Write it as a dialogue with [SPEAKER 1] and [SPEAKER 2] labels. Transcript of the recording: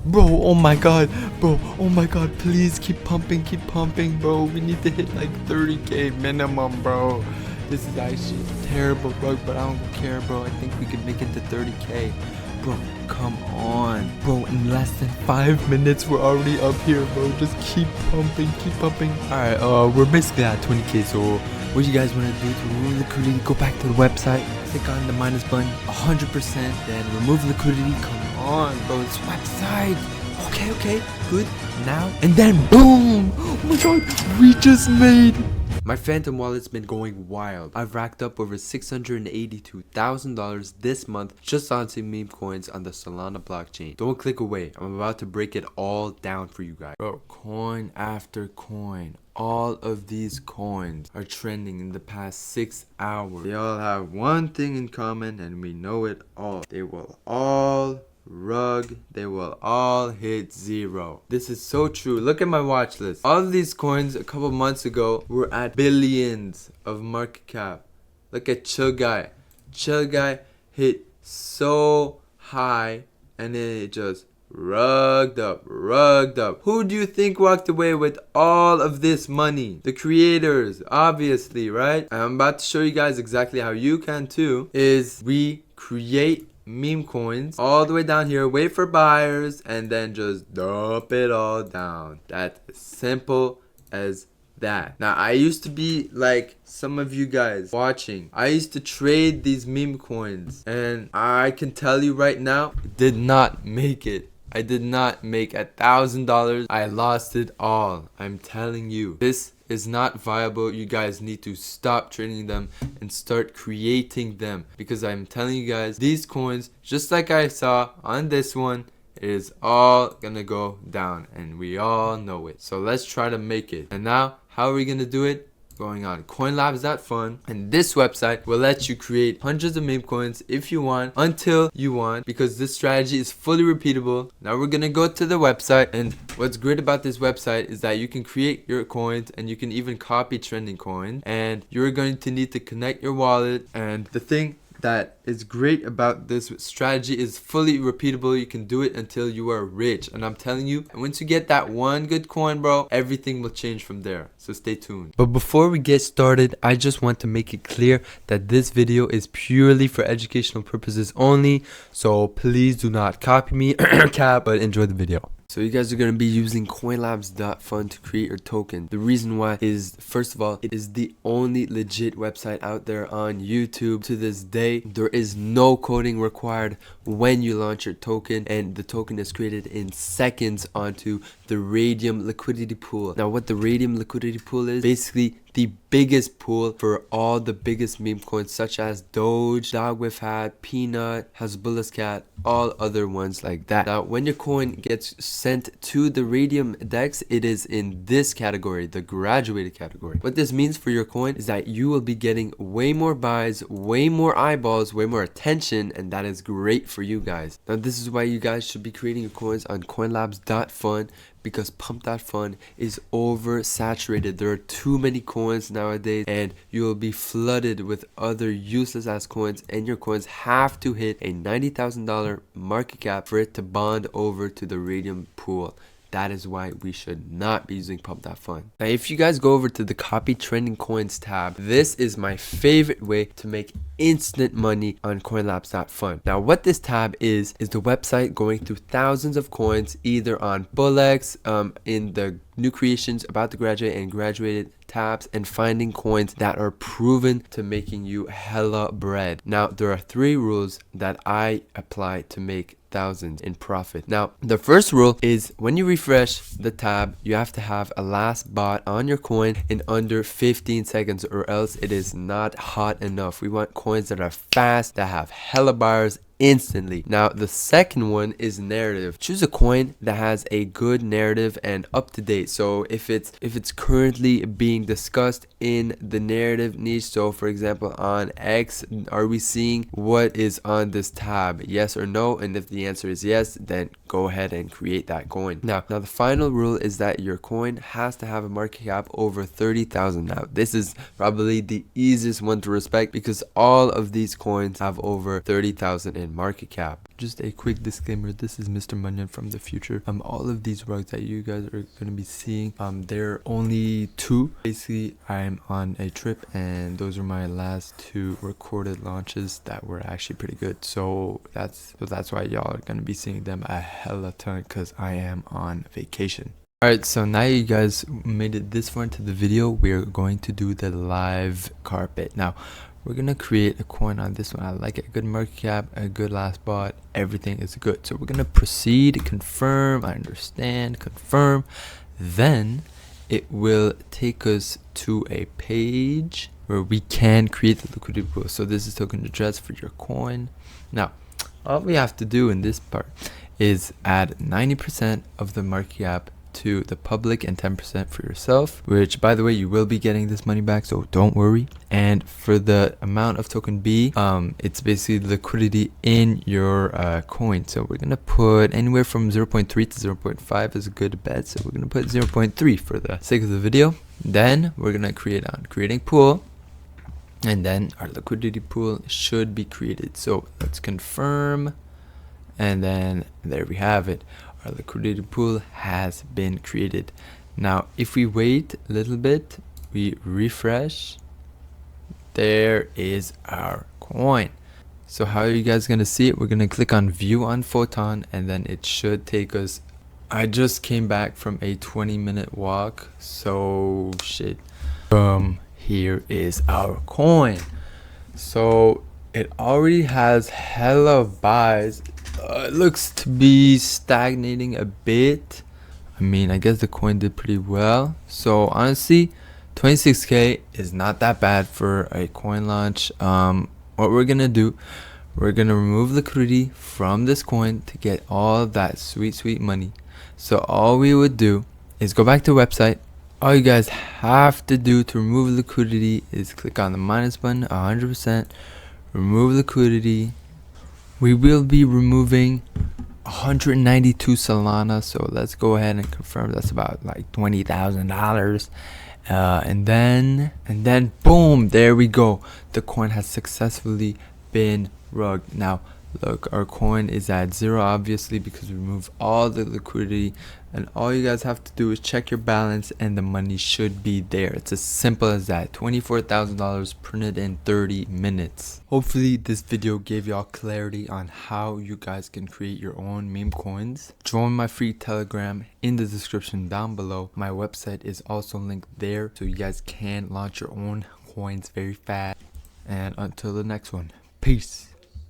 [SPEAKER 1] Bro, oh my god. Bro, oh my god. Please keep pumping, bro. We need to hit like 30k minimum, bro. This is actually a terrible bug, but I don't care, bro. I think we could make it to 30k. Bro, come on. Bro, in less than 5 minutes, we're already up here, bro. Just keep pumping, Alright, we're basically at 20k, so what you guys want to do to remove liquidity, go back to the website, click on the minus button, 100%, then remove liquidity. Come on, bro, this website. Okay, good. Now, and then boom! Oh my god, we just made... My Phantom wallet's been going wild. I've racked up over $682,000 this month just on some meme coins on the Solana blockchain. Don't click away. I'm about to break it all down for you guys. Bro, coin after coin. All of these coins are trending in the past 6 hours. They all have one thing in common, and we know it all. They will all they will all hit 0. This is so true. Look at my watch list. All of these coins a couple months ago were at billions of market cap. Look at Chill Guy. Chill Guy hit so high and then it just rugged up. Who do you think walked away with all of this money? The creators, obviously, right? I'm about to show you guys exactly how you can too. Is we create meme coins all the way down here, wait for buyers, and then just dump it all down. That's as simple as that. Now, I used to be like some of you guys watching. I used to trade these meme coins, and I can tell you right now, did not make it. I did not make $1,000. I lost it all. I'm telling you, this is not viable. You guys need to stop trading them and start creating them, because I'm telling you guys, these coins, just like I saw on this one, is all gonna go down, and we all know it. So let's try to make it. And now, how are we gonna do it? Going on coinlabs.fun, and this website will let you create hundreds of meme coins if you want, until you want, because this strategy is fully repeatable. Now we're gonna go to the website, and what's great about this website is that you can create your coins, and you can even copy trending coins, and you're going to need to connect your wallet. And the thing that is great about this strategy is fully repeatable. You can do it until you are rich, and I'm telling you, once you get that one good coin, bro, everything will change from there. So stay tuned. But before we get started, I just want to make it clear that this video is purely for educational purposes only, so please do not copy me but enjoy the video. So you guys are going to be using coinlabs.fun to create your token. The reason why is, first of all, it is the only legit website out there on YouTube to this day. There is no coding required when you launch your token, and the token is created in seconds onto the Radium liquidity pool. Now what the Radium liquidity pool is, basically the biggest pool for all the biggest meme coins such as Doge, Dog with Hat, Peanut, Hasbullah's Cat, all other ones like that. Now when your coin gets sent to the Radium DEX, it is in this category, the graduated category. What this means for your coin is that you will be getting way more buys, way more eyeballs, way more attention, and that is great for you guys. Now this is why you guys should be creating your coins on coinlabs.fun, because Pump.Fun is oversaturated. There are too many coins nowadays, and you will be flooded with other useless ass coins, and your coins have to hit a $90,000 market cap for it to bond over to the Radium pool. That is why we should not be using Pump.Fun. Now, if you guys go over to the copy trending coins tab, this is my favorite way to make instant money on coinlabs.fun. Now, what this tab is the website going through thousands of coins, either on Bullex, in the new creations, about to graduate, and graduated tabs, and finding coins that are proven to making you hella bread. Now, there are 3 rules that I apply to make thousands in profit. Now, the first rule is when you refresh the tab, you have to have a last bot on your coin in under 15 seconds, or else it is not hot enough. We want coins that are fast, that have hella buyers instantly. Now, the second one is narrative. Choose a coin that has a good narrative and up to date. So if it's currently being discussed in the narrative niche, so for example on X, are we seeing what is on this tab, yes or no? And if the answer is yes, then go ahead and create that coin. Now the final rule is that your coin has to have a market cap over 30,000. Now this is probably the easiest one to respect, because all of these coins have over 30,000 in million market cap. Just a quick disclaimer, this is Mr. Munyon from the future. All of these rugs that you guys are going to be seeing, they're only 2. Basically, I'm on a trip and those are my last 2 recorded launches that were actually pretty good. So that's why y'all are going to be seeing them a hella ton, because I am on vacation. Alright, so now you guys made it this far into the video, we're going to do the live carpet. Now, we're going to create a coin on this one. I like it. A good market cap, a good last bot, everything is good. So we're going to proceed, confirm, I understand, confirm. Then it will take us to a page where we can create the liquidity pool. So this is token address for your coin. Now, all we have to do in this part is add 90% of the market cap to the public and 10% for yourself, which by the way, you will be getting this money back, so don't worry. And for the amount of token B, it's basically liquidity in your coin. So we're gonna put anywhere from 0.3 to 0.5 is a good bet. So we're gonna put 0.3 for the sake of the video. Then we're gonna create on creating pool, and then our liquidity pool should be created. So let's confirm, and then there we have it. Our liquidity pool has been created. Now if we wait a little bit, we refresh, there is our coin. So how are you guys gonna see it? We're gonna click on view on Photon, and then it should take us, I just came back from a 20-minute walk, so shit, here is our coin. So it already has hella buys. It looks to be stagnating a bit. I mean, I guess the coin did pretty well. So honestly, 26k is not that bad for a coin launch. What we're gonna do, we're gonna remove liquidity from this coin to get all of that sweet money. So all we would do is go back to the website. All you guys have to do to remove liquidity is click on the minus button, 100%, remove liquidity. We will be removing 192 Solana, so let's go ahead and confirm that's about like $20,000. And then boom, there we go. The coin has successfully been rugged. Now look, our coin is at 0 obviously because we removed all the liquidity, and all you guys have to do is check your balance and the money should be there. It's as simple as that. $24,000 printed in 30 minutes. Hopefully this video gave y'all clarity on how you guys can create your own meme coins. Join my free Telegram in the description down below. My website is also linked there, so you guys can launch your own coins very fast. And until the next one, peace.